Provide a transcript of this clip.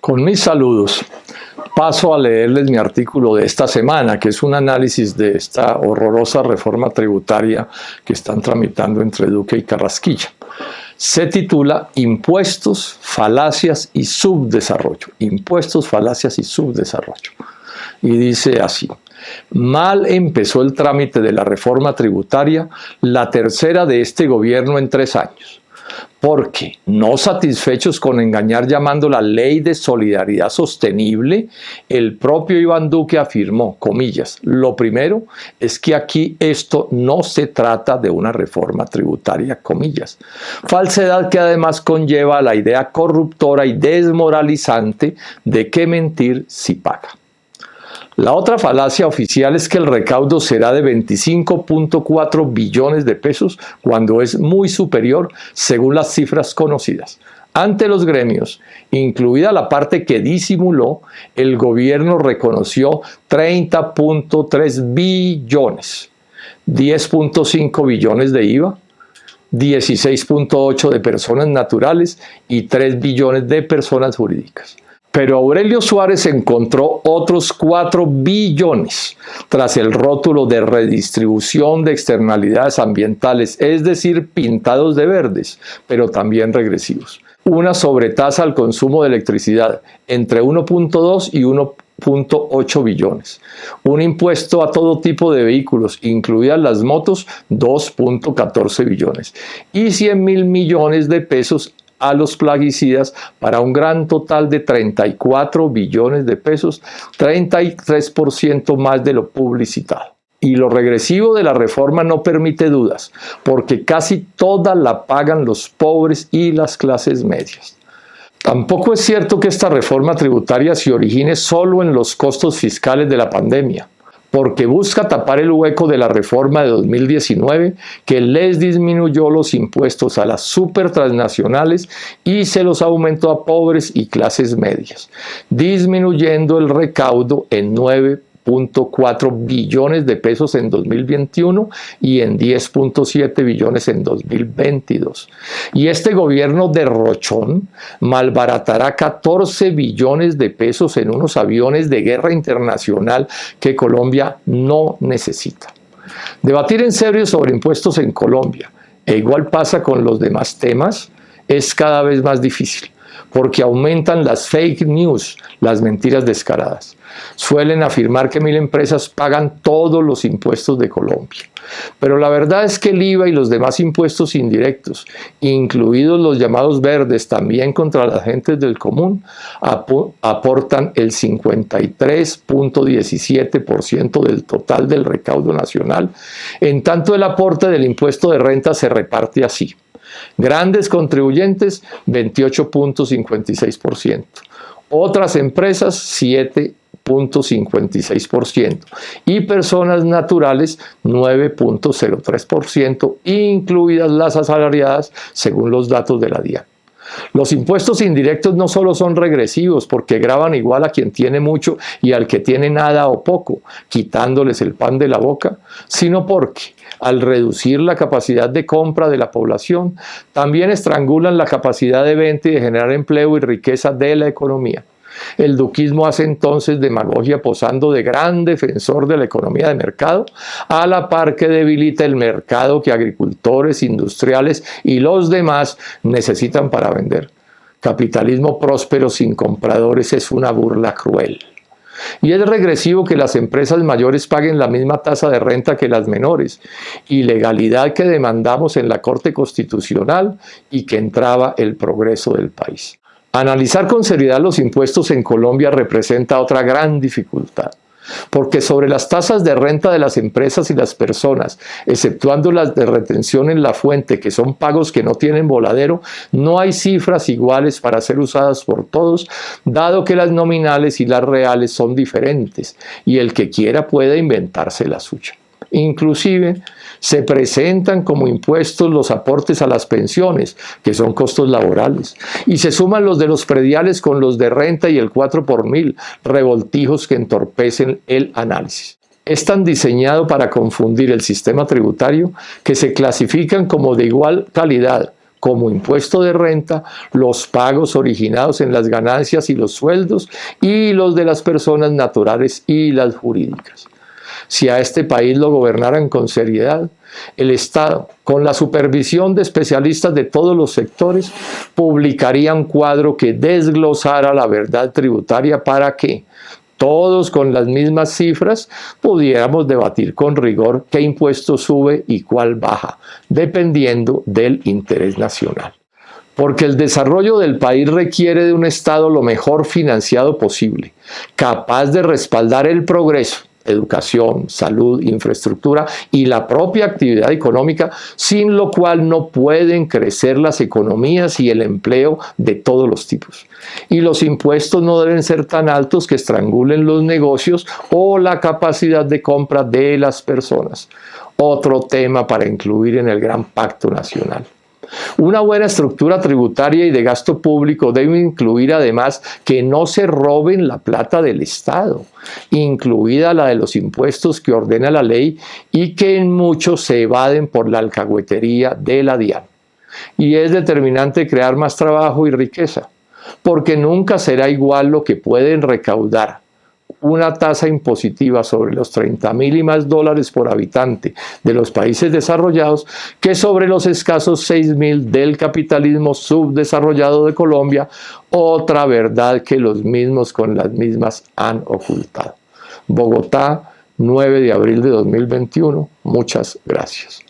Con mis saludos, paso a leerles mi artículo de esta semana, que es un análisis de esta horrorosa reforma tributaria que están tramitando entre Duque y Carrasquilla. Se titula Impuestos, falacias y subdesarrollo. Impuestos, falacias y subdesarrollo. Y dice así: mal empezó el trámite de la reforma tributaria, la tercera de este gobierno en 3 años. Porque, no satisfechos con engañar llamándola Ley de Solidaridad Sostenible, el propio Iván Duque afirmó, comillas, lo primero es que aquí esto no se trata de una reforma tributaria, comillas. Falsedad que además conlleva la idea corruptora y desmoralizante de que mentir sí paga. La otra falacia oficial es que el recaudo será de 25.4 billones de pesos cuando es muy superior según las cifras conocidas. Ante los gremios, incluida la parte que disimuló, el gobierno reconoció 30.3 billones, 10.5 billones de IVA, 16.8 de personas naturales y 3 billones de personas jurídicas. Pero Aurelio Suárez encontró otros 4 billones tras el rótulo de redistribución de externalidades ambientales, es decir, pintados de verdes, pero también regresivos. Una sobretasa al consumo de electricidad entre 1.2 y 1.8 billones. Un impuesto a todo tipo de vehículos, incluidas las motos, 2.14 billones. Y 100.000 millones de pesos a los plaguicidas para un gran total de 34 billones de pesos, 33% más de lo publicitado. Y lo regresivo de la reforma no permite dudas, porque casi toda la pagan los pobres y las clases medias. Tampoco es cierto que esta reforma tributaria se origine solo en los costos fiscales de la pandemia, porque busca tapar el hueco de la reforma de 2019 que les disminuyó los impuestos a las supertransnacionales y se los aumentó a pobres y clases medias, disminuyendo el recaudo en 9.4 billones de pesos en 2021 y en 10.7 billones en 2022. Y este gobierno derrochón malbaratará 14 billones de pesos en unos aviones de guerra internacional que Colombia no necesita. Debatir en serio sobre impuestos en Colombia, e igual pasa con los demás temas, es cada vez más difícil, porque aumentan las fake news, las mentiras descaradas. Suelen afirmar que 1000 empresas pagan todos los impuestos de Colombia. Pero la verdad es que el IVA y los demás impuestos indirectos, incluidos los llamados verdes, también contra las gentes del común, aportan el 53.17% del total del recaudo nacional, en tanto el aporte del impuesto de renta se reparte así. Grandes contribuyentes, 28.56%. Otras empresas, 7.56%. Y personas naturales, 9.03%, incluidas las asalariadas, según los datos de la DIAN. Los impuestos indirectos no solo son regresivos porque gravan igual a quien tiene mucho y al que tiene nada o poco, quitándoles el pan de la boca, sino porque, al reducir la capacidad de compra de la población, también estrangulan la capacidad de venta y de generar empleo y riqueza de la economía. El duquismo hace entonces demagogia posando de gran defensor de la economía de mercado, a la par que debilita el mercado que agricultores, industriales y los demás necesitan para vender. Capitalismo próspero sin compradores es una burla cruel. Y es regresivo que las empresas mayores paguen la misma tasa de renta que las menores, ilegalidad que demandamos en la Corte Constitucional y que entraba el progreso del país. Analizar con seriedad los impuestos en Colombia representa otra gran dificultad, porque sobre las tasas de renta de las empresas y las personas, exceptuando las de retención en la fuente, que son pagos que no tienen voladero, no hay cifras iguales para ser usadas por todos, dado que las nominales y las reales son diferentes, y el que quiera puede inventarse la suya. Inclusive, se presentan como impuestos los aportes a las pensiones, que son costos laborales, y se suman los de los prediales con los de renta y el 4 por 1000, revoltijos que entorpecen el análisis. Es tan diseñado para confundir el sistema tributario que se clasifican como de igual calidad como impuesto de renta, los pagos originados en las ganancias y los sueldos, y los de las personas naturales y las jurídicas. Si a este país lo gobernaran con seriedad, el Estado, con la supervisión de especialistas de todos los sectores, publicaría un cuadro que desglosara la verdad tributaria para que todos con las mismas cifras pudiéramos debatir con rigor qué impuesto sube y cuál baja, dependiendo del interés nacional. Porque el desarrollo del país requiere de un Estado lo mejor financiado posible, capaz de respaldar el progreso, educación, salud, infraestructura y la propia actividad económica, sin lo cual no pueden crecer las economías y el empleo de todos los tipos. Y los impuestos no deben ser tan altos que estrangulen los negocios o la capacidad de compra de las personas. Otro tema para incluir en el gran pacto nacional. Una buena estructura tributaria y de gasto público debe incluir además que no se roben la plata del Estado, incluida la de los impuestos que ordena la ley y que en muchos se evaden por la alcahuetería de la DIAN. Y es determinante crear más trabajo y riqueza, porque nunca será igual lo que pueden recaudar una tasa impositiva sobre los 30.000 y más dólares por habitante de los países desarrollados que sobre los escasos 6.000 del capitalismo subdesarrollado de Colombia, otra verdad que los mismos con las mismas han ocultado. Bogotá, 9 de abril de 2021. Muchas gracias.